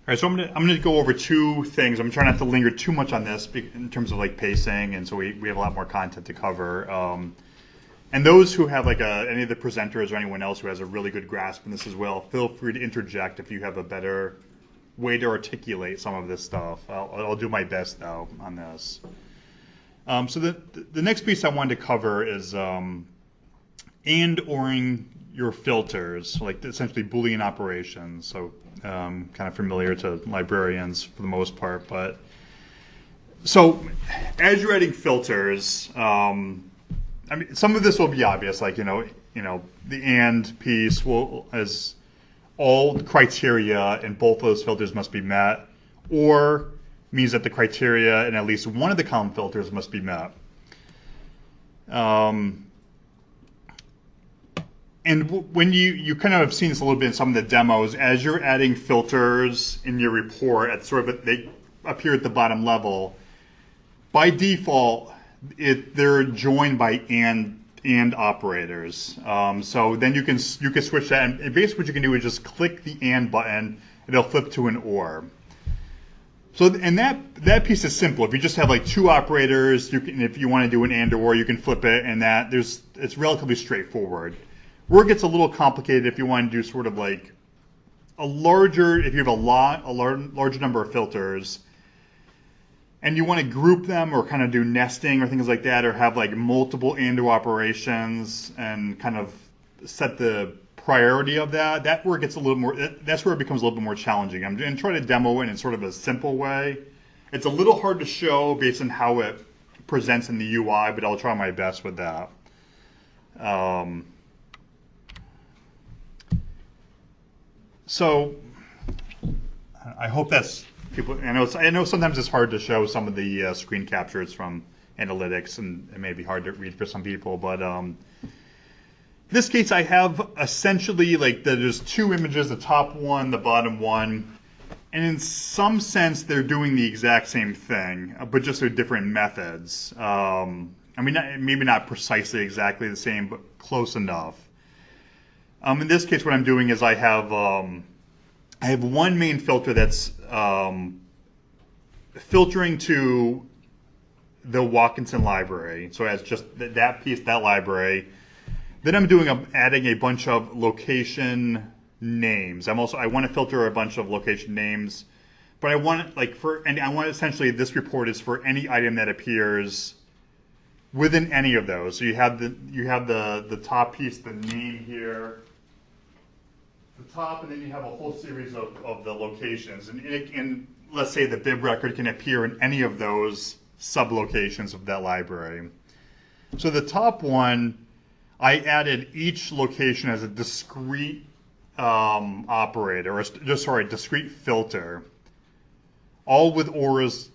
right, so I'm gonna go over two things. I'm trying not to linger too much on this in terms of like pacing, and so we have a lot more content to cover. And those who have like any of the presenters or anyone else who has a really good grasp on this as well, feel free to interject if you have a better way to articulate some of this stuff. I'll do my best though on this. So the next piece I wanted to cover is and/oring your filters, like essentially Boolean operations. So kind of familiar to librarians for the most part. But so as you're adding filters, I mean, some of this will be obvious, like the and piece will as all criteria in both of those filters must be met, or means that the criteria in at least one of the column filters must be met. And when you kind of have seen this a little bit in some of the demos, as you're adding filters in your report, at they appear at the bottom level. By default, they're joined by and operators. So then you can switch that, and basically what you can do is just click the and button, it'll flip to an or. So and that piece is simple. If you just have like two operators, if you want to do an and or, you can flip it, and it's relatively straightforward. Where it gets a little complicated if you want to do sort of like if you have a large number of filters, and you want to group them or kind of do nesting or things like that, or have like multiple and/or operations and kind of set the priority of that. That's where it becomes a little bit more challenging. I'm going to try to demo it in sort of a simple way. It's a little hard to show based on how it presents in the UI, but I'll try my best with that. So I hope that's people. I know sometimes it's hard to show some of the screen captures from analytics, and it may be hard to read for some people. But in this case, I have essentially like there's two images: the top one, the bottom one, and in some sense they're doing the exact same thing, but just through different methods. I mean, maybe not precisely exactly the same, but close enough. In this case, what I'm doing is I have one main filter that's filtering to the Watkinson library. So as just that piece, that library. Then I'm adding a bunch of location names. I want to filter a bunch of location names, but I want essentially this report is for any item that appears within any of those. So you have the top piece, the name here, the top, and then you have a whole series of the locations. And let's say the bib record can appear in any of those sub-locations of that library. So the top one, I added each location as a discrete operator, discrete filter, all with ORs